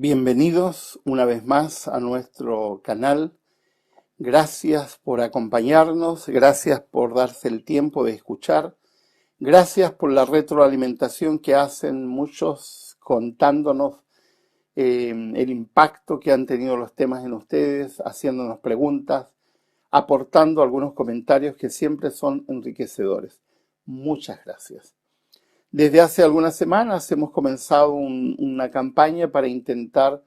Bienvenidos una vez más a nuestro canal. Gracias por acompañarnos, gracias por darse el tiempo de escuchar, gracias por la retroalimentación que hacen muchos contándonos el impacto que han tenido los temas en ustedes, haciéndonos preguntas, aportando algunos comentarios que siempre son enriquecedores. Muchas gracias. Desde hace algunas semanas hemos comenzado una campaña para intentar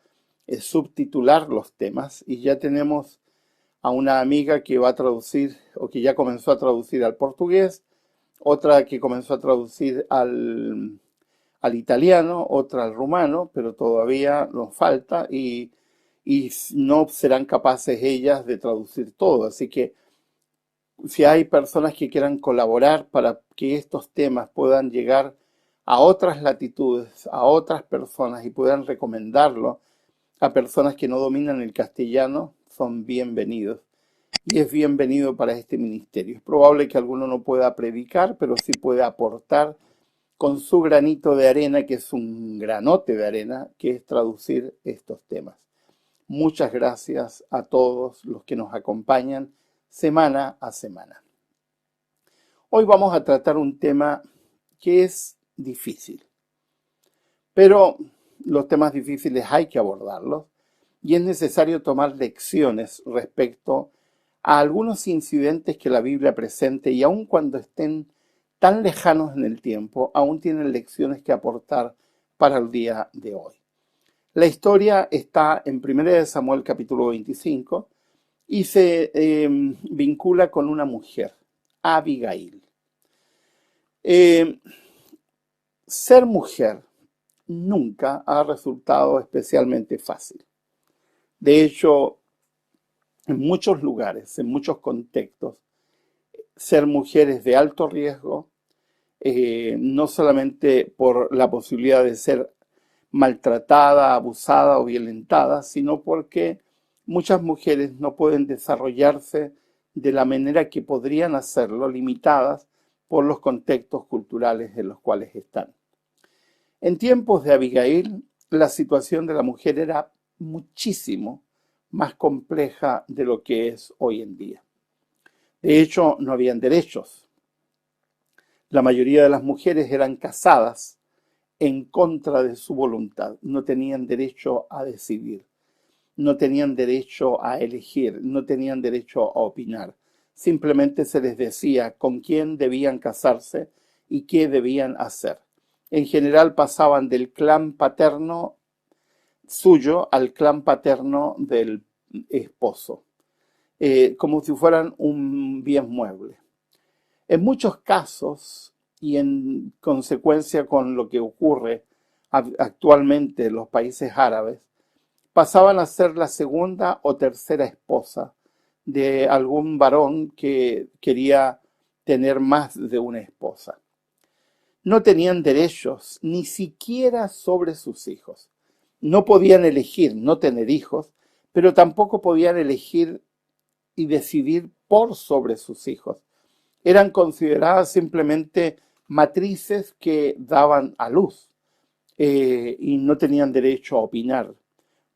subtitular los temas y ya tenemos a una amiga que va a traducir o que ya comenzó a traducir al portugués, otra que comenzó a traducir al italiano, otra al rumano, pero todavía nos falta y no serán capaces ellas de traducir todo. Así que si hay personas que quieran colaborar para que estos temas puedan llegar a otras latitudes, a otras personas y puedan recomendarlo a personas que no dominan el castellano, son bienvenidos. Y es bienvenido para este ministerio. Es probable que alguno no pueda predicar, pero sí puede aportar con su granito de arena, que es un granote de arena, que es traducir estos temas. Muchas gracias a todos los que nos acompañan semana a semana. Hoy vamos a tratar un tema que es difícil, pero los temas difíciles hay que abordarlos y es necesario tomar lecciones respecto a algunos incidentes que la Biblia presenta y aun cuando estén tan lejanos en el tiempo, aún tienen lecciones que aportar para el día de hoy. La historia está en 1 Samuel capítulo 25 y se vincula con una mujer, Abigail. Ser mujer nunca ha resultado especialmente fácil. De hecho, en muchos lugares, en muchos contextos, ser mujer es de alto riesgo, no solamente por la posibilidad de ser maltratada, abusada o violentada, sino porque muchas mujeres no pueden desarrollarse de la manera que podrían hacerlo, limitadas por los contextos culturales en los cuales están. En tiempos de Abigail, la situación de la mujer era muchísimo más compleja de lo que es hoy en día. De hecho, no habían derechos. La mayoría de las mujeres eran casadas en contra de su voluntad. No tenían derecho a decidir, no tenían derecho a elegir, no tenían derecho a opinar. Simplemente se les decía con quién debían casarse y qué debían hacer. En general pasaban del clan paterno suyo al clan paterno del esposo, como si fueran un bien mueble. En muchos casos, y en consecuencia con lo que ocurre actualmente en los países árabes, pasaban a ser la segunda o tercera esposa de algún varón que quería tener más de una esposa. No tenían derechos ni siquiera sobre sus hijos. No podían elegir no tener hijos, pero tampoco podían elegir y decidir por sobre sus hijos. Eran consideradas simplemente matrices que daban a luz y no tenían derecho a opinar,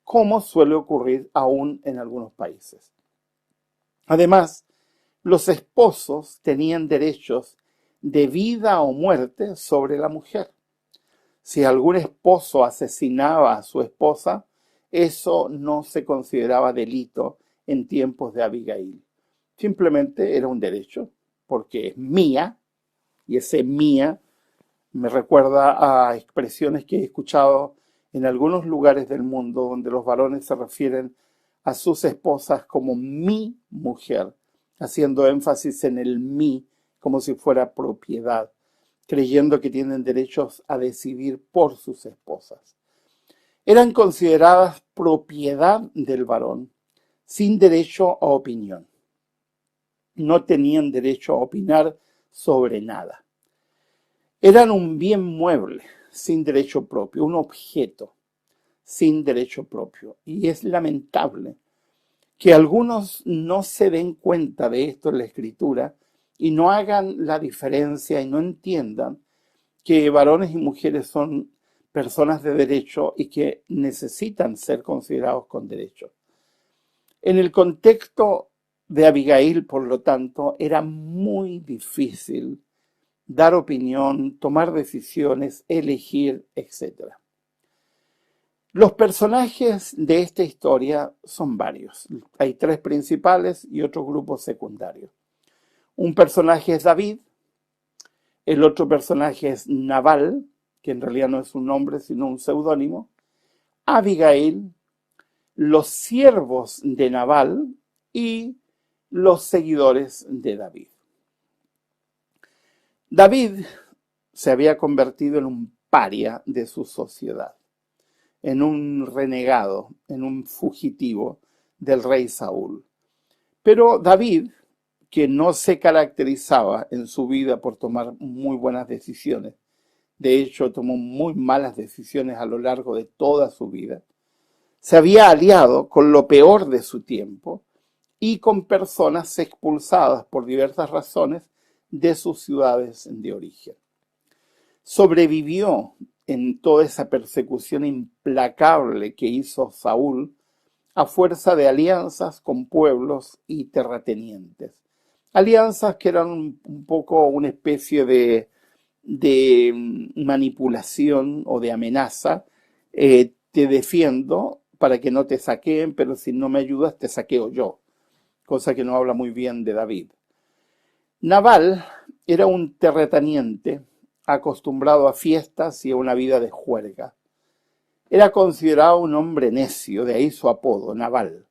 como suele ocurrir aún en algunos países. Además, los esposos tenían derechos de vida o muerte sobre la mujer. Si algún esposo asesinaba a su esposa, eso no se consideraba delito en tiempos de Abigail. Simplemente era un derecho, porque es mía, y ese mía me recuerda a expresiones que he escuchado en algunos lugares del mundo donde los varones se refieren a sus esposas como mi mujer, haciendo énfasis en el mí como si fuera propiedad, creyendo que tienen derechos a decidir por sus esposas. Eran consideradas propiedad del varón, sin derecho a opinión. No tenían derecho a opinar sobre nada. Eran un bien mueble, sin derecho propio, un objeto, sin derecho propio. Y es lamentable que algunos no se den cuenta de esto en la Escritura y no hagan la diferencia y no entiendan que varones y mujeres son personas de derecho y que necesitan ser considerados con derecho. En el contexto de Abigail, por lo tanto, era muy difícil dar opinión, tomar decisiones, elegir, etc. Los personajes de esta historia son varios. Hay tres principales y otros grupos secundarios. Un personaje es David, el otro personaje es Nabal, que en realidad no es un nombre sino un seudónimo, Abigail, los siervos de Nabal y los seguidores de David. David se había convertido en un paria de su sociedad, en un renegado, en un fugitivo del rey Saúl. Pero David, que no se caracterizaba en su vida por tomar muy buenas decisiones, de hecho tomó muy malas decisiones a lo largo de toda su vida, se había aliado con lo peor de su tiempo y con personas expulsadas por diversas razones de sus ciudades de origen. Sobrevivió en toda esa persecución implacable que hizo Saúl a fuerza de alianzas con pueblos y terratenientes. Alianzas que eran un poco una especie de manipulación o de amenaza. Te defiendo para que no te saqueen, pero si no me ayudas te saqueo yo, cosa que no habla muy bien de David. Nabal era un terrateniente acostumbrado a fiestas y a una vida de juerga. Era considerado un hombre necio, de ahí su apodo, Nabal.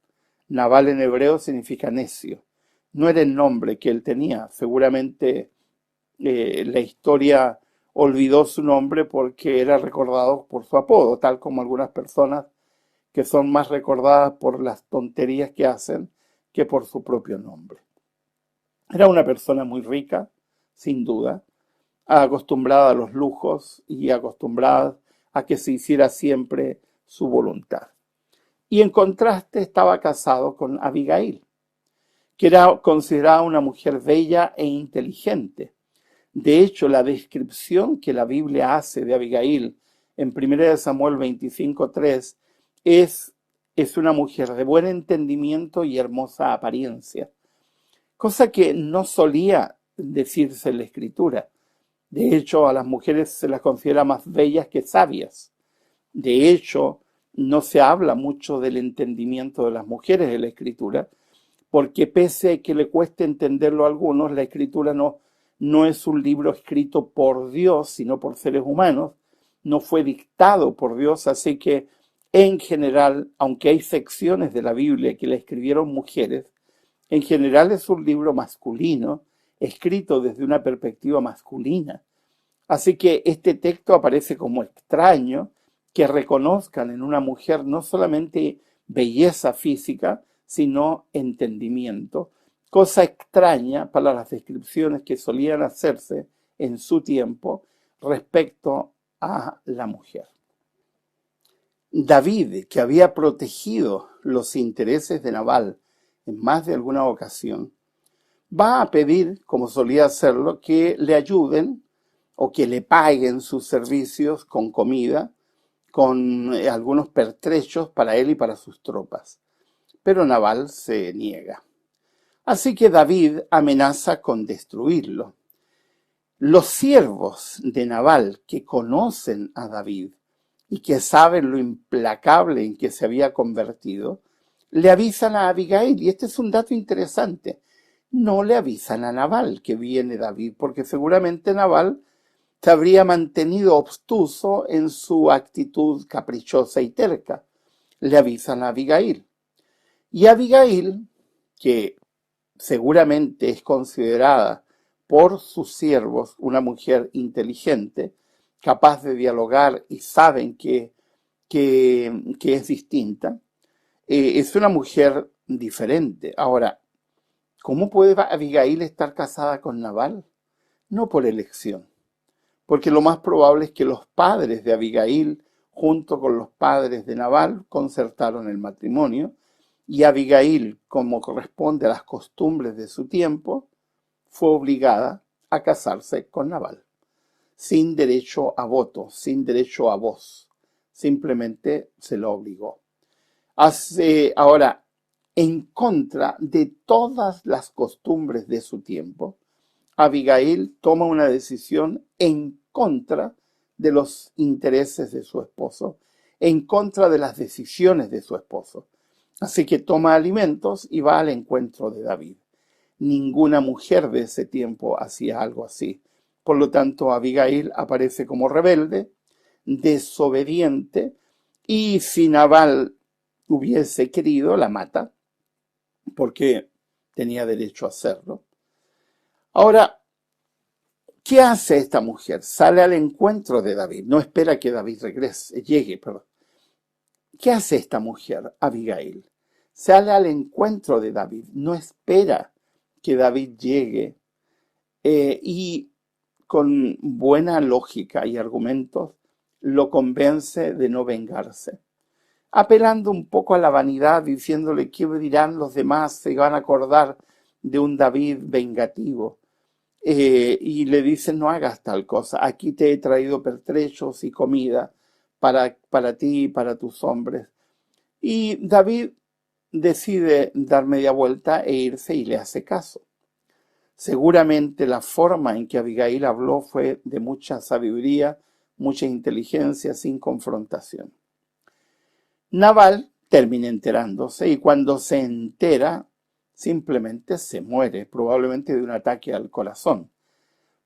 Nabal en hebreo significa necio. No era el nombre que él tenía. Seguramente la historia olvidó su nombre porque era recordado por su apodo, tal como algunas personas que son más recordadas por las tonterías que hacen que por su propio nombre. Era una persona muy rica, sin duda, acostumbrada a los lujos y acostumbrada a que se hiciera siempre su voluntad. Y en contraste estaba casado con Abigail, que era considerada una mujer bella e inteligente. De hecho, la descripción que la Biblia hace de Abigail en 1 Samuel 25:3 es una mujer de buen entendimiento y hermosa apariencia, cosa que no solía decirse en la Escritura. De hecho, a las mujeres se las considera más bellas que sabias. De hecho, no se habla mucho del entendimiento de las mujeres en la Escritura, porque pese a que le cueste entenderlo a algunos, la Escritura no es un libro escrito por Dios, sino por seres humanos, no fue dictado por Dios, así que en general, aunque hay secciones de la Biblia que la escribieron mujeres, en general es un libro masculino, escrito desde una perspectiva masculina. Así que este texto aparece como extraño que reconozcan en una mujer no solamente belleza física, sino entendimiento, cosa extraña para las descripciones que solían hacerse en su tiempo respecto a la mujer. David, que había protegido los intereses de Nabal en más de alguna ocasión, va a pedir, como solía hacerlo, que le ayuden o que le paguen sus servicios con comida, con algunos pertrechos para él y para sus tropas. Pero Nabal se niega. Así que David amenaza con destruirlo. Los siervos de Nabal que conocen a David y que saben lo implacable en que se había convertido, le avisan a Abigail, y este es un dato interesante, no le avisan a Nabal que viene David, porque seguramente Nabal se habría mantenido obstuso en su actitud caprichosa y terca. Le avisan a Abigail. Y Abigail, que seguramente es considerada por sus siervos una mujer inteligente, capaz de dialogar y saben que es distinta, es una mujer diferente. Ahora, ¿cómo puede Abigail estar casada con Nabal? No por elección, porque lo más probable es que los padres de Abigail, junto con los padres de Nabal, concertaron el matrimonio, y Abigail, como corresponde a las costumbres de su tiempo, fue obligada a casarse con Nabal. sin derecho a voto, sin derecho a voz. Simplemente se lo obligó. Ahora, en contra de todas las costumbres de su tiempo, Abigail toma una decisión en contra de los intereses de su esposo, en contra de las decisiones de su esposo. Así que toma alimentos y va al encuentro de David. Ninguna mujer de ese tiempo hacía algo así. Por lo tanto, Abigail aparece como rebelde, desobediente, y si Nabal hubiese querido, la mata, porque tenía derecho a hacerlo. Ahora, ¿qué hace esta mujer? Sale al encuentro de David, no espera que David llegue, perdón. ¿Qué hace esta mujer, Abigail? Sale al encuentro de David, no espera que David llegue y con buena lógica y argumentos lo convence de no vengarse, apelando un poco a la vanidad, diciéndole qué dirán los demás, se van a acordar de un David vengativo. Y le dice, no hagas tal cosa, aquí te he traído pertrechos y comida para ti y para tus hombres. Y David decide dar media vuelta e irse y le hace caso. Seguramente la forma en que Abigail habló fue de mucha sabiduría, mucha inteligencia, sin confrontación. Nabal termina enterándose y cuando se entera, simplemente se muere, probablemente de un ataque al corazón,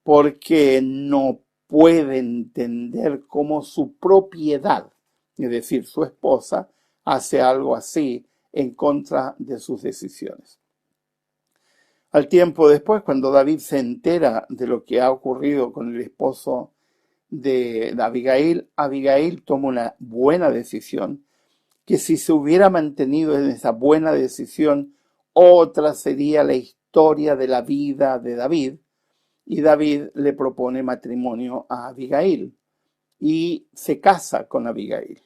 porque no puede entender cómo su propiedad, es decir, su esposa, hace algo así en contra de sus decisiones. Al tiempo después, cuando David se entera de lo que ha ocurrido con el esposo de Abigail, Abigail toma una buena decisión, que si se hubiera mantenido en esa buena decisión, otra sería la historia de la vida de David, y David le propone matrimonio a Abigail y se casa con Abigail.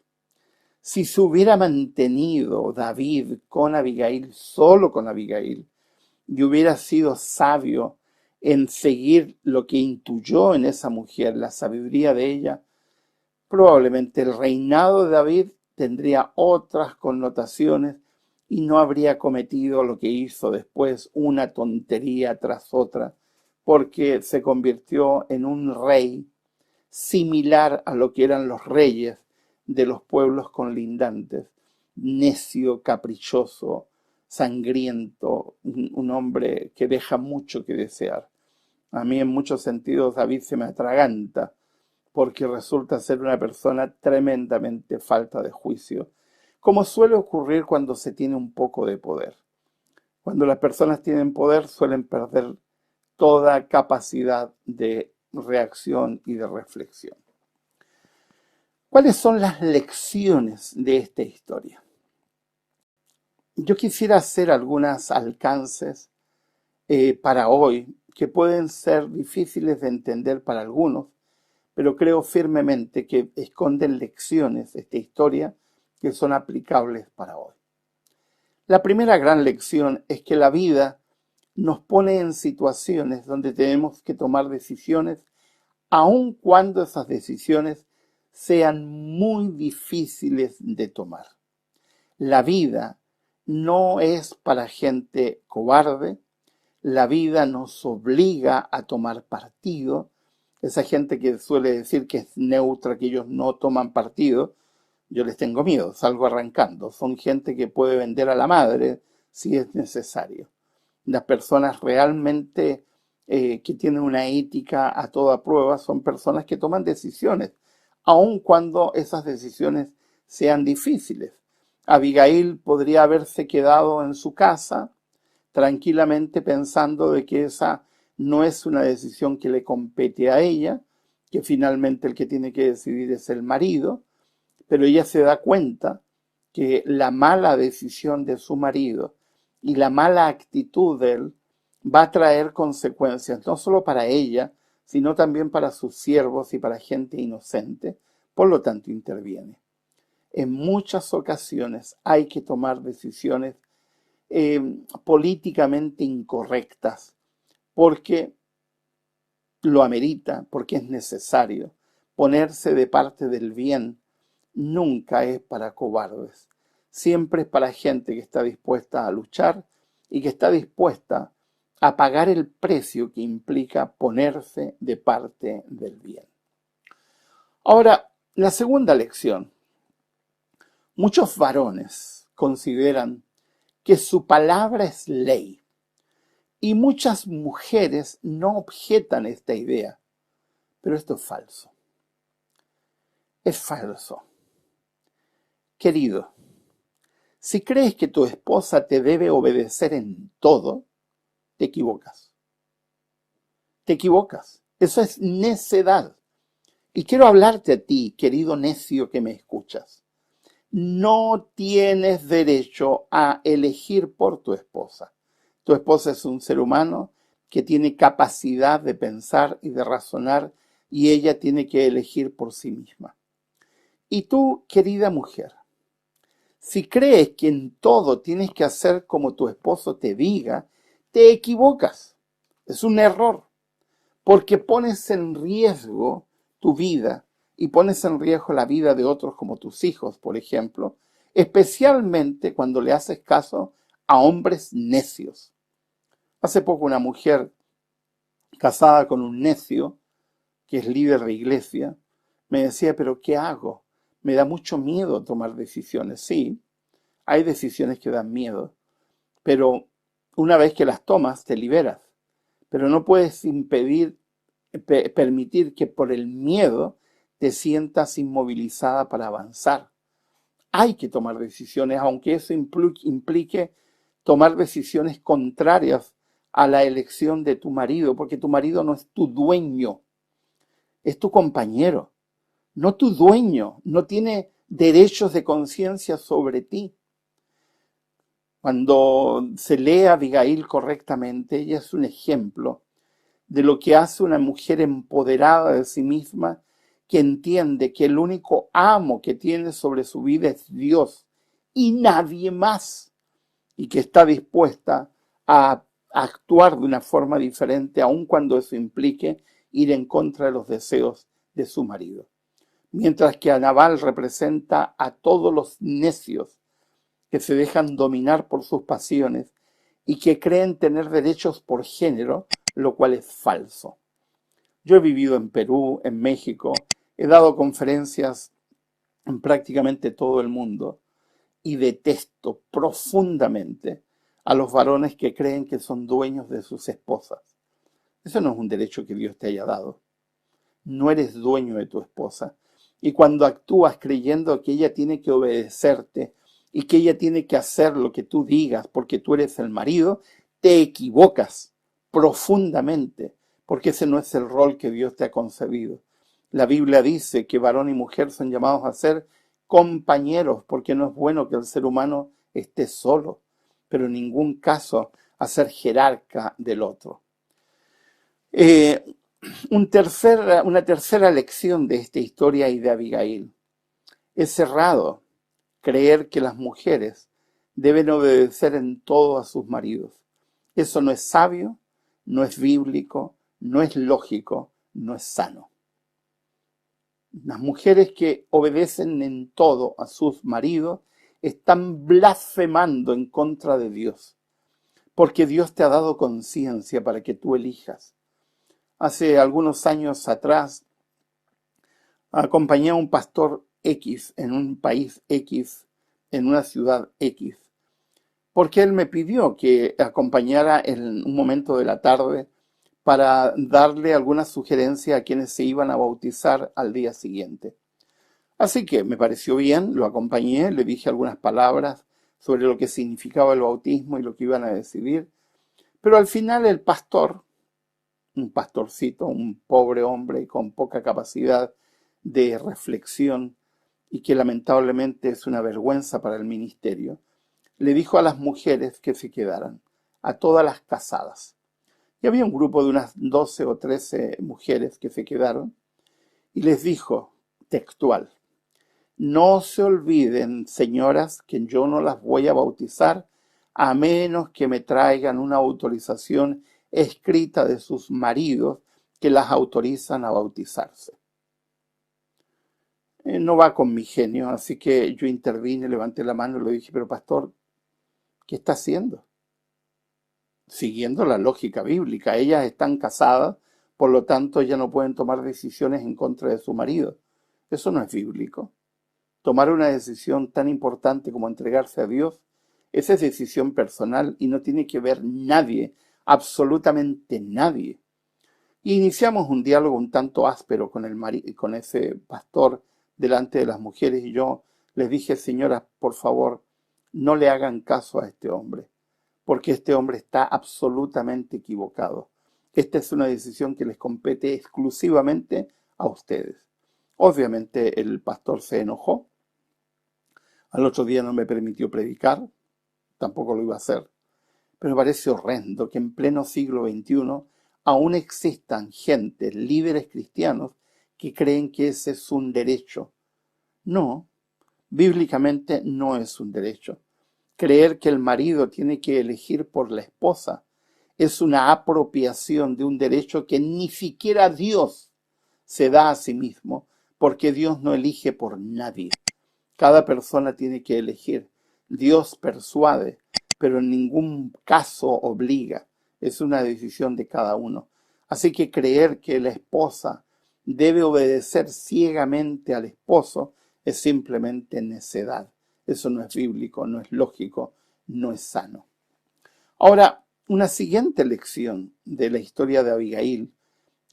Si se hubiera mantenido David con Abigail, solo con Abigail, y hubiera sido sabio en seguir lo que intuyó en esa mujer, la sabiduría de ella, probablemente el reinado de David tendría otras connotaciones y no habría cometido lo que hizo después, una tontería tras otra, porque se convirtió en un rey similar a lo que eran los reyes de los pueblos conlindantes, necio, caprichoso, sangriento, un hombre que deja mucho que desear. A mí en muchos sentidos David se me atraganta porque resulta ser una persona tremendamente falta de juicio, como suele ocurrir cuando se tiene un poco de poder. Cuando las personas tienen poder suelen perder toda capacidad de reacción y de reflexión. ¿Cuáles son las lecciones de esta historia? Yo quisiera hacer algunos alcances para hoy que pueden ser difíciles de entender para algunos, pero creo firmemente que esconden lecciones esta historia que son aplicables para hoy. La primera gran lección es que la vida nos pone en situaciones donde tenemos que tomar decisiones, aun cuando esas decisiones sean muy difíciles de tomar. La vida no es para gente cobarde, la vida nos obliga a tomar partido. Esa gente que suele decir que es neutra, que ellos no toman partido, yo les tengo miedo, salgo arrancando. Son gente que puede vender a la madre si es necesario. Las personas realmente que tienen una ética a toda prueba son personas que toman decisiones, aun cuando esas decisiones sean difíciles. Abigail podría haberse quedado en su casa tranquilamente pensando de que esa no es una decisión que le compete a ella, que finalmente el que tiene que decidir es el marido, pero ella se da cuenta que la mala decisión de su marido y la mala actitud de él va a traer consecuencias, no solo para ella, sino también para sus siervos y para gente inocente. Por lo tanto, interviene. En muchas ocasiones hay que tomar decisiones políticamente incorrectas, porque lo amerita, porque es necesario. Ponerse de parte del bien nunca es para cobardes. Siempre es para gente que está dispuesta a luchar y que está dispuesta a pagar el precio que implica ponerse de parte del bien. Ahora, la segunda lección. Muchos varones consideran que su palabra es ley y muchas mujeres no objetan esta idea, pero esto es falso. Es falso. Querido, si crees que tu esposa te debe obedecer en todo, te equivocas. Te equivocas. Eso es necedad. Y quiero hablarte a ti, querido necio que me escuchas. No tienes derecho a elegir por tu esposa. Tu esposa es un ser humano que tiene capacidad de pensar y de razonar y ella tiene que elegir por sí misma. Y tú, querida mujer, si crees que en todo tienes que hacer como tu esposo te diga, te equivocas. Es un error, porque pones en riesgo tu vida y pones en riesgo la vida de otros como tus hijos, por ejemplo, especialmente cuando le haces caso a hombres necios. Hace poco una mujer casada con un necio, que es líder de iglesia, me decía, pero ¿qué hago? Me da mucho miedo tomar decisiones. Sí, hay decisiones que dan miedo, pero una vez que las tomas, te liberas. Pero no puedes permitir que por el miedo te sientas inmovilizada para avanzar. Hay que tomar decisiones, aunque eso implique tomar decisiones contrarias a la elección de tu marido, porque tu marido no es tu dueño, es tu compañero, no tu dueño, no tiene derechos de conciencia sobre ti. Cuando se lee a Abigail correctamente, ella es un ejemplo de lo que hace una mujer empoderada de sí misma, que entiende que el único amo que tiene sobre su vida es Dios y nadie más, y que está dispuesta a actuar de una forma diferente, aun cuando eso implique ir en contra de los deseos de su marido. Mientras que a Nabal representa a todos los necios que se dejan dominar por sus pasiones y que creen tener derechos por género, lo cual es falso. Yo he vivido en Perú, en México, he dado conferencias en prácticamente todo el mundo y detesto profundamente a los varones que creen que son dueños de sus esposas. Eso no es un derecho que Dios te haya dado. No eres dueño de tu esposa. Y cuando actúas creyendo que ella tiene que obedecerte y que ella tiene que hacer lo que tú digas porque tú eres el marido, te equivocas profundamente, porque ese no es el rol que Dios te ha concebido. La Biblia dice que varón y mujer son llamados a ser compañeros, porque no es bueno que el ser humano esté solo, pero en ningún caso a ser jerarca del otro. Una tercera lección de esta historia y de Abigail. Es errado creer que las mujeres deben obedecer en todo a sus maridos. Eso no es sabio, no es bíblico, no es lógico, no es sano. Las mujeres que obedecen en todo a sus maridos están blasfemando en contra de Dios, porque Dios te ha dado conciencia para que tú elijas. Hace algunos años atrás acompañé a un pastor X en un país X, en una ciudad X, porque él me pidió que acompañara en un momento de la tarde para darle alguna sugerencia a quienes se iban a bautizar al día siguiente. Así que me pareció bien, lo acompañé, le dije algunas palabras sobre lo que significaba el bautismo y lo que iban a decidir, pero al final el pastor, un pastorcito, un pobre hombre con poca capacidad de reflexión y que lamentablemente es una vergüenza para el ministerio, le dijo a las mujeres que se quedaran, a todas las casadas. Y había un grupo de unas 12 o 13 mujeres que se quedaron y les dijo, textual, no se olviden, señoras, que yo no las voy a bautizar a menos que me traigan una autorización escrita de sus maridos que las autorizan a bautizarse. No va con mi genio, así que yo intervine, levanté la mano y le dije, pero pastor, ¿qué está haciendo? Siguiendo la lógica bíblica, ellas están casadas, por lo tanto ellas no pueden tomar decisiones en contra de su marido. Eso no es bíblico. Tomar una decisión tan importante como entregarse a Dios, esa es decisión personal y no tiene que ver nadie, absolutamente nadie. Y iniciamos un diálogo un tanto áspero con ese pastor delante de las mujeres y yo les dije, señoras, por favor, no le hagan caso a este hombre, porque este hombre está absolutamente equivocado. Esta es una decisión que les compete exclusivamente a ustedes. Obviamente el pastor se enojó, al otro día no me permitió predicar, tampoco lo iba a hacer, pero me parece horrendo que en pleno siglo XXI aún existan gentes, líderes cristianos, que creen que ese es un derecho. No, bíblicamente no es un derecho. Creer que el marido tiene que elegir por la esposa es una apropiación de un derecho que ni siquiera Dios se da a sí mismo, porque Dios no elige por nadie. Cada persona tiene que elegir. Dios persuade, pero en ningún caso obliga. Es una decisión de cada uno. Así que creer que la esposa debe obedecer ciegamente al esposo es simplemente necedad. Eso no es bíblico, no es lógico, no es sano. Ahora, una siguiente lección de la historia de Abigail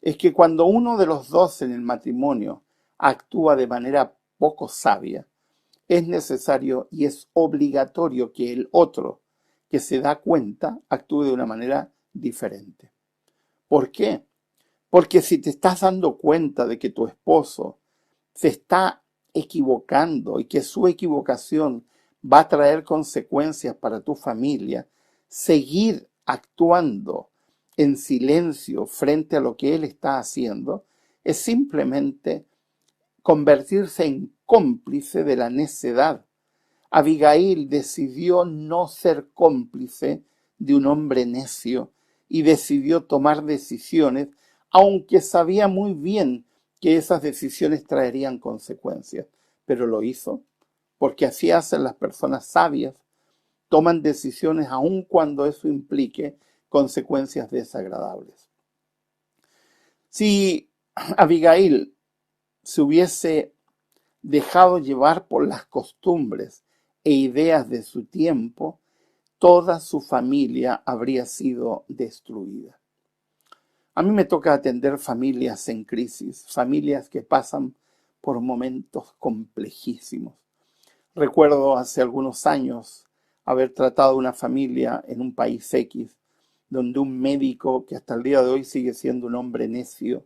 es que cuando uno de los dos en el matrimonio actúa de manera poco sabia, es necesario y es obligatorio que el otro que se da cuenta actúe de una manera diferente. ¿Por qué? Porque si te estás dando cuenta de que tu esposo se está equivocando y que su equivocación va a traer consecuencias para tu familia, seguir actuando en silencio frente a lo que él está haciendo es simplemente convertirse en cómplice de la necedad. Abigail decidió no ser cómplice de un hombre necio y decidió tomar decisiones, aunque sabía muy bien que esas decisiones traerían consecuencias. Pero lo hizo, porque así hacen las personas sabias, toman decisiones aun cuando eso implique consecuencias desagradables. Si Abigail se hubiese dejado llevar por las costumbres e ideas de su tiempo, toda su familia habría sido destruida. A mí me toca atender familias en crisis, familias que pasan por momentos complejísimos. Recuerdo hace algunos años haber tratado una familia en un país X, donde un médico, que hasta el día de hoy sigue siendo un hombre necio,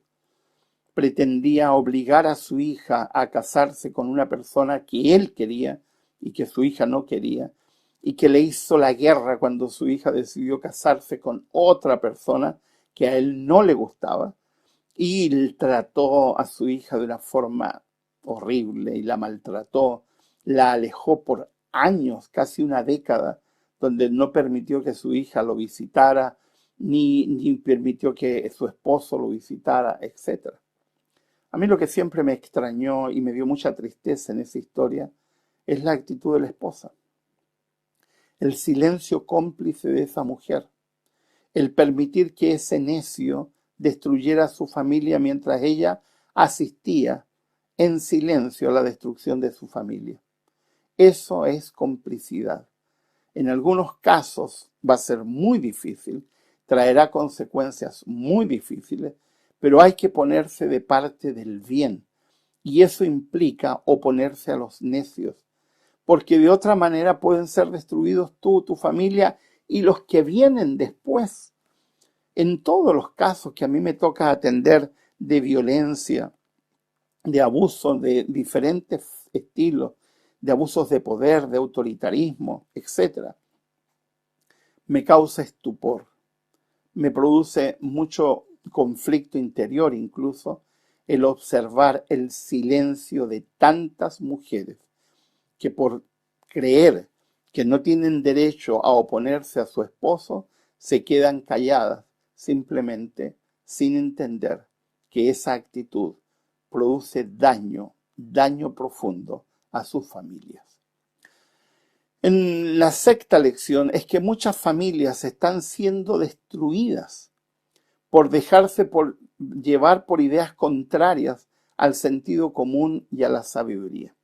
pretendía obligar a su hija a casarse con una persona que él quería y que su hija no quería, y que le hizo la guerra cuando su hija decidió casarse con otra persona que a él no le gustaba, y trató a su hija de una forma horrible y la maltrató, la alejó por años, casi una década, donde no permitió que su hija lo visitara, ni permitió que su esposo lo visitara, etc. A mí lo que siempre me extrañó y me dio mucha tristeza en esa historia es la actitud de la esposa, el silencio cómplice de esa mujer, el permitir que ese necio destruyera a su familia mientras ella asistía en silencio a la destrucción de su familia. Eso es complicidad. En algunos casos va a ser muy difícil, traerá consecuencias muy difíciles, pero hay que ponerse de parte del bien. Y eso implica oponerse a los necios, porque de otra manera pueden ser destruidos tú, tu familia y los que vienen después. En todos los casos que a mí me toca atender de violencia, de abuso de diferentes estilos, de abusos de poder, de autoritarismo, etc., me causa estupor, me produce mucho conflicto interior incluso el observar el silencio de tantas mujeres que por creer que no tienen derecho a oponerse a su esposo, se quedan calladas simplemente sin entender que esa actitud produce daño profundo a sus familias. En la sexta lección es que muchas familias están siendo destruidas por dejarse llevar por ideas contrarias al sentido común y a la sabiduría.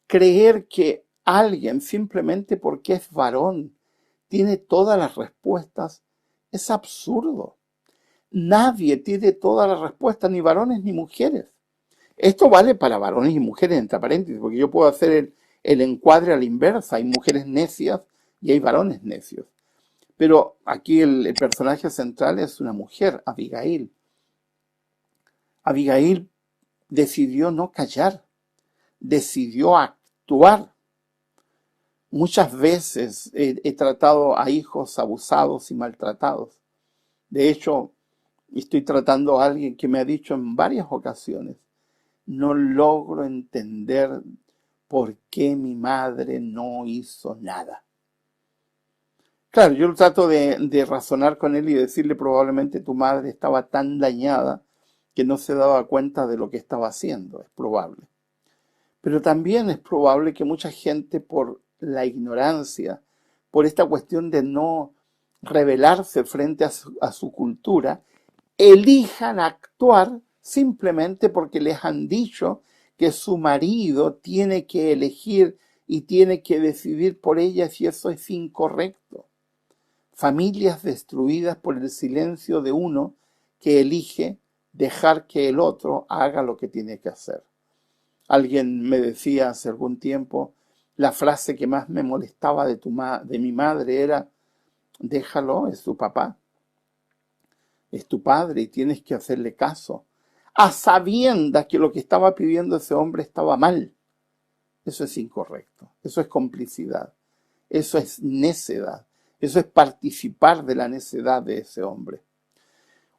Creer que alguien, simplemente porque es varón, tiene todas las respuestas es absurdo. Nadie tiene todas las respuestas, ni varones ni mujeres. Esto vale para varones y mujeres, entre paréntesis, porque yo puedo hacer el encuadre a la inversa. Hay mujeres necias y hay varones necios. Pero aquí el personaje central es una mujer, Abigail. Abigail decidió no callar, decidió actuar. Muchas veces he tratado a hijos abusados y maltratados. De hecho, estoy tratando a alguien que me ha dicho en varias ocasiones, no logro entender por qué mi madre no hizo nada. Claro, yo trato de razonar con él y decirle probablemente tu madre estaba tan dañada que no se daba cuenta de lo que estaba haciendo, es probable. Pero también es probable que mucha gente por la ignorancia, por esta cuestión de no rebelarse frente a su cultura, elijan actuar simplemente porque les han dicho que su marido tiene que elegir y tiene que decidir por ellas y eso es incorrecto. Familias destruidas por el silencio de uno que elige dejar que el otro haga lo que tiene que hacer. Alguien me decía hace algún tiempo, la frase que más me molestaba de mi madre era, déjalo, es tu papá, es tu padre y tienes que hacerle caso, a sabiendas que lo que estaba pidiendo ese hombre estaba mal. Eso es incorrecto, eso es complicidad, eso es necedad, eso es participar de la necedad de ese hombre.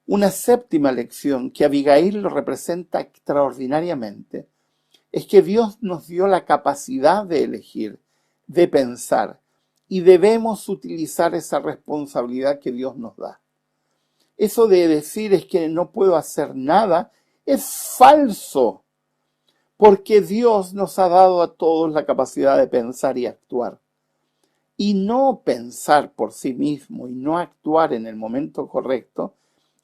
Una séptima lección que Abigail lo representa extraordinariamente es que Dios nos dio la capacidad de elegir, de pensar, y debemos utilizar esa responsabilidad que Dios nos da. Eso de decir es que no puedo hacer nada es falso, porque Dios nos ha dado a todos la capacidad de pensar y actuar. Y no pensar por sí mismo y no actuar en el momento correcto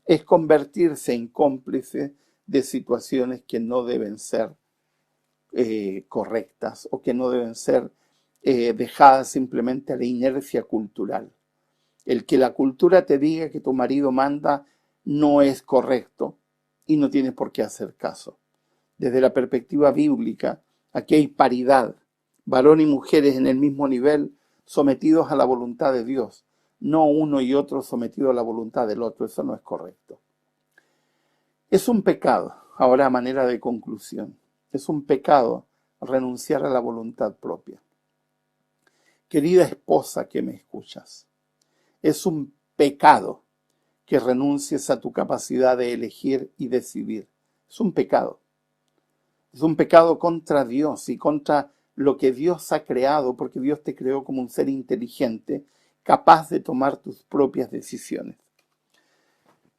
es convertirse en cómplice de situaciones que no deben ser correctas o que no deben ser dejadas simplemente a la inercia cultural. El que la cultura te diga que tu marido manda no es correcto y no tienes por qué hacer caso. Desde la perspectiva bíblica, aquí hay paridad, varón y mujeres en el mismo nivel, sometidos a la voluntad de Dios, no uno y otro sometidos a la voluntad del otro, eso no es correcto. Es un pecado, ahora a manera de conclusión, es un pecado renunciar a la voluntad propia. Querida esposa que me escuchas, es un pecado que renuncies a tu capacidad de elegir y decidir. Es un pecado. Es un pecado contra Dios y contra lo que Dios ha creado, porque Dios te creó como un ser inteligente, capaz de tomar tus propias decisiones.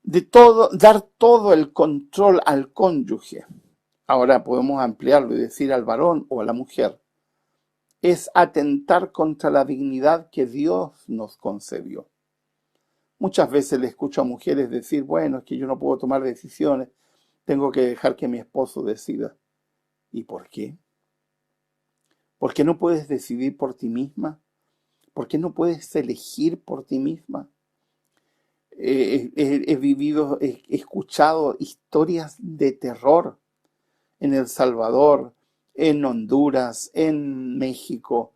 Dar todo el control al cónyuge. Ahora podemos ampliarlo y decir al varón o a la mujer. Es atentar contra la dignidad que Dios nos concedió. Muchas veces le escucho a mujeres decir, bueno, es que yo no puedo tomar decisiones, tengo que dejar que mi esposo decida. ¿Y por qué? ¿Por qué no puedes decidir por ti misma? ¿Por qué no puedes elegir por ti misma? He escuchado historias de terror en El Salvador, en Honduras, en México,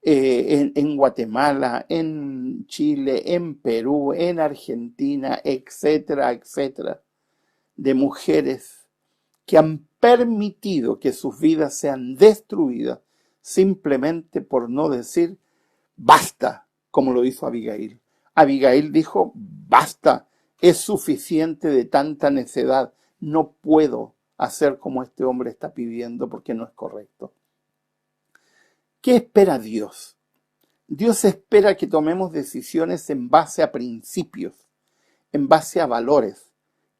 en Guatemala, en Chile, en Perú, en Argentina, etcétera, etcétera, de mujeres que han permitido que sus vidas sean destruidas simplemente por no decir basta, como lo hizo Abigail. Abigail dijo, basta, es suficiente de tanta necedad, no puedo hacer como este hombre está pidiendo porque no es correcto. ¿Qué espera Dios? Dios espera que tomemos decisiones en base a principios, en base a valores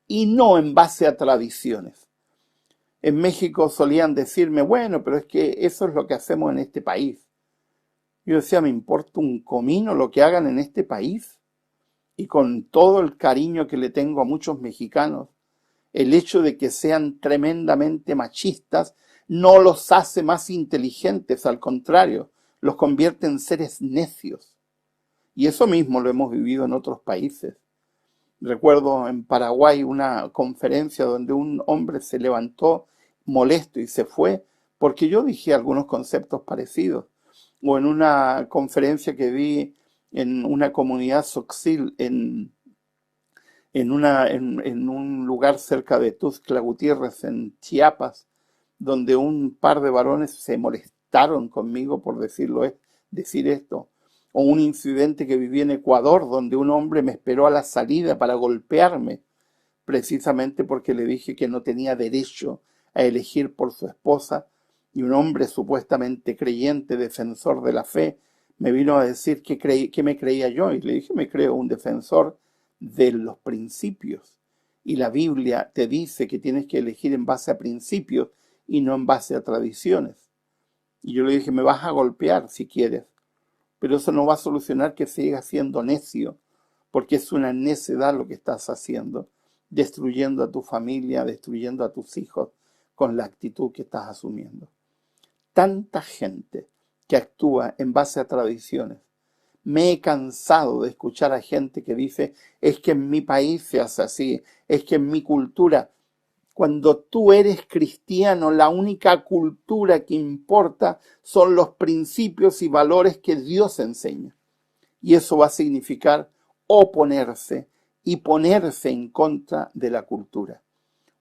y no en base a tradiciones. En México solían decirme, bueno, pero es que eso es lo que hacemos en este país. Yo decía, me importa un comino lo que hagan en este país. Y con todo el cariño que le tengo a muchos mexicanos, el hecho de que sean tremendamente machistas no los hace más inteligentes, al contrario, los convierte en seres necios. Y eso mismo lo hemos vivido en otros países. Recuerdo en Paraguay una conferencia donde un hombre se levantó molesto y se fue porque yo dije algunos conceptos parecidos. O en una conferencia que vi en una comunidad Soxil en un lugar cerca de Tuxtla Gutiérrez, en Chiapas, donde un par de varones se molestaron conmigo por decir esto. O un incidente que viví en Ecuador, donde un hombre me esperó a la salida para golpearme, precisamente porque le dije que no tenía derecho a elegir por su esposa, y un hombre supuestamente creyente, defensor de la fe, me vino a decir que me creía yo, y le dije, me creo un defensor de los principios. Y la Biblia te dice que tienes que elegir en base a principios y no en base a tradiciones. Y yo le dije, me vas a golpear si quieres, pero eso no va a solucionar que sigas siendo necio, porque es una necedad lo que estás haciendo, destruyendo a tu familia, destruyendo a tus hijos con la actitud que estás asumiendo. Tanta gente que actúa en base a tradiciones. Me he cansado de escuchar a gente que dice, es que en mi país se hace así, es que en mi cultura. Cuando tú eres cristiano, la única cultura que importa son los principios y valores que Dios enseña. Y eso va a significar oponerse y ponerse en contra de la cultura.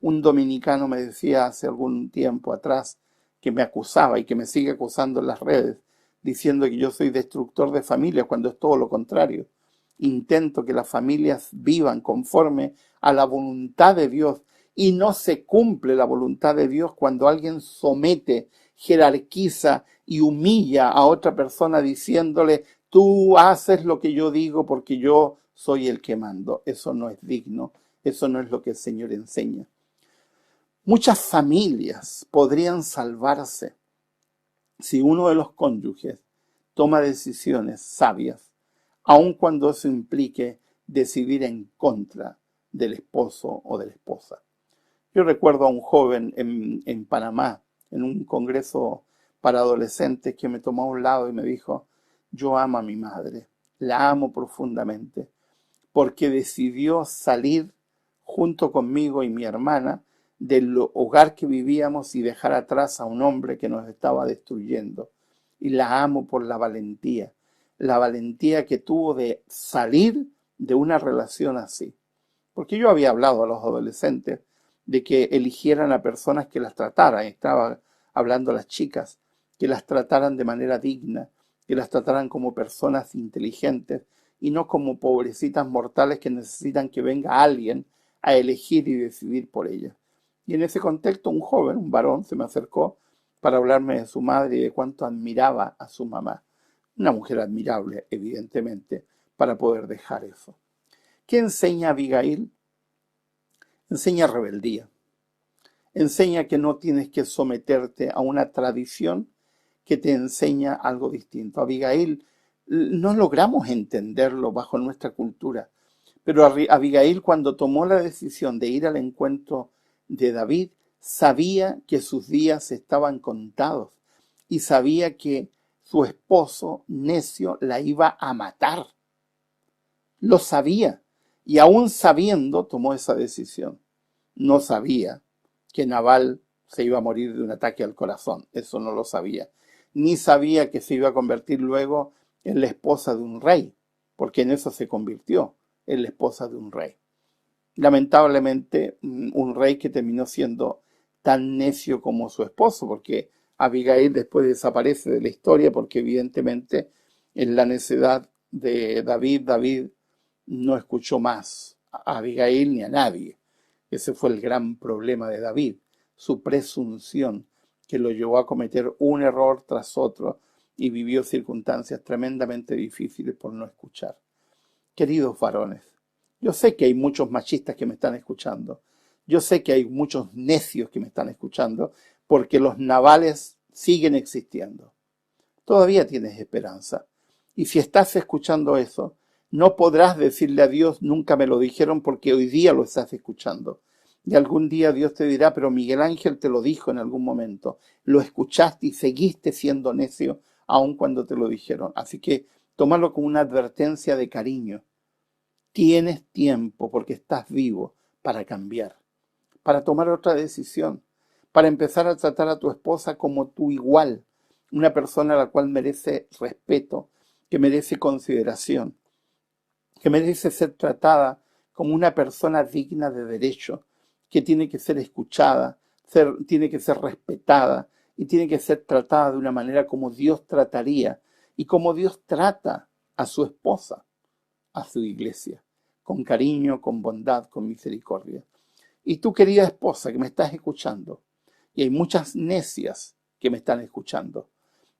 Un dominicano me decía hace algún tiempo atrás que me acusaba y que me sigue acusando en las redes, diciendo que yo soy destructor de familias, cuando es todo lo contrario. Intento que las familias vivan conforme a la voluntad de Dios, y no se cumple la voluntad de Dios cuando alguien somete, jerarquiza y humilla a otra persona diciéndole, tú haces lo que yo digo porque yo soy el que mando. Eso no es digno, eso no es lo que el Señor enseña. Muchas familias podrían salvarse si uno de los cónyuges toma decisiones sabias, aun cuando eso implique decidir en contra del esposo o de la esposa. Yo recuerdo a un joven en Panamá, en un congreso para adolescentes, que me tomó a un lado y me dijo, yo amo a mi madre, la amo profundamente, porque decidió salir junto conmigo y mi hermana del hogar que vivíamos y dejar atrás a un hombre que nos estaba destruyendo. Y la amo por la valentía que tuvo de salir de una relación así. Porque yo había hablado a los adolescentes de que eligieran a personas que las trataran, estaba hablando a las chicas, que las trataran de manera digna, que las trataran como personas inteligentes y no como pobrecitas mortales que necesitan que venga alguien a elegir y decidir por ellas. Y en ese contexto un joven, un varón, se me acercó para hablarme de su madre y de cuánto admiraba a su mamá. Una mujer admirable, evidentemente, para poder dejar eso. ¿Qué enseña Abigail? Enseña rebeldía. Enseña que no tienes que someterte a una tradición que te enseña algo distinto. Abigail, no logramos entenderlo bajo nuestra cultura, pero Abigail, cuando tomó la decisión de ir al encuentro de David, sabía que sus días estaban contados y sabía que su esposo necio la iba a matar. Lo sabía, y aún sabiendo tomó esa decisión. No sabía que Nabal se iba a morir de un ataque al corazón, eso no lo sabía. Ni sabía que se iba a convertir luego en la esposa de un rey, porque en eso se convirtió, en la esposa de un rey. Lamentablemente, un rey que terminó siendo tan necio como su esposo, porque Abigail después desaparece de la historia, porque evidentemente en la necedad de David no escuchó más a Abigail ni a nadie. Ese fue el gran problema de David, su presunción, que lo llevó a cometer un error tras otro y vivió circunstancias tremendamente difíciles por no escuchar. Queridos varones, Yo sé que hay muchos machistas que me están escuchando. Yo sé que hay muchos necios que me están escuchando porque los navales siguen existiendo. Todavía tienes esperanza. Y si estás escuchando eso, no podrás decirle a Dios, nunca me lo dijeron porque hoy día lo estás escuchando. Y algún día Dios te dirá, pero Miguel Ángel te lo dijo en algún momento. Lo escuchaste y seguiste siendo necio aun cuando te lo dijeron. Así que tómalo como una advertencia de cariño. Tienes tiempo porque estás vivo para cambiar, para tomar otra decisión, para empezar a tratar a tu esposa como tu igual, una persona a la cual merece respeto, que merece consideración, que merece ser tratada como una persona digna de derecho, que tiene que ser escuchada, tiene que ser respetada y tiene que ser tratada de una manera como Dios trataría y como Dios trata a su esposa, a su iglesia, con cariño, con bondad, con misericordia. Y tú, querida esposa, que me estás escuchando, y hay muchas necias que me están escuchando,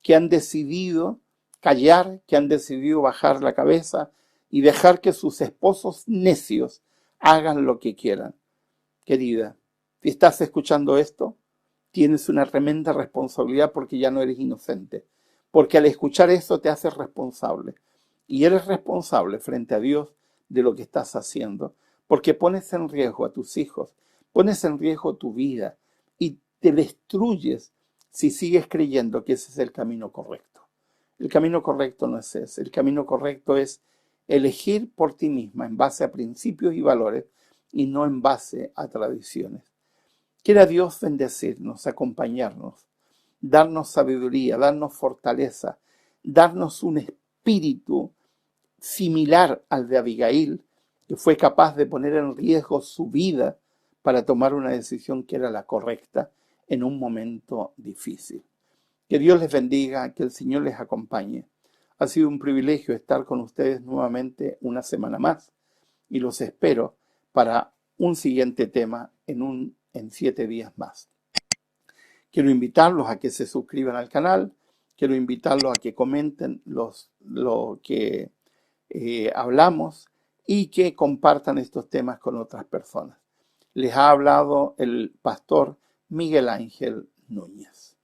que han decidido callar, que han decidido bajar la cabeza y dejar que sus esposos necios hagan lo que quieran. Querida, si estás escuchando esto, tienes una tremenda responsabilidad porque ya no eres inocente. Porque al escuchar esto te haces responsable. Y eres responsable frente a Dios de lo que estás haciendo. Porque pones en riesgo a tus hijos, pones en riesgo tu vida y te destruyes si sigues creyendo que ese es el camino correcto. El camino correcto no es ese. El camino correcto es elegir por ti misma en base a principios y valores y no en base a tradiciones. Quiera Dios bendecirnos, acompañarnos, darnos sabiduría, darnos fortaleza, darnos un espíritu similar al de Abigail, que fue capaz de poner en riesgo su vida para tomar una decisión que era la correcta en un momento difícil. Que Dios les bendiga, que el Señor les acompañe. Ha sido un privilegio estar con ustedes nuevamente una semana más y los espero para un siguiente tema en 7 días más. Quiero invitarlos a que se suscriban al canal, quiero invitarlos a que comenten lo que hablamos y que compartan estos temas con otras personas. Les ha hablado el pastor Miguel Ángel Núñez.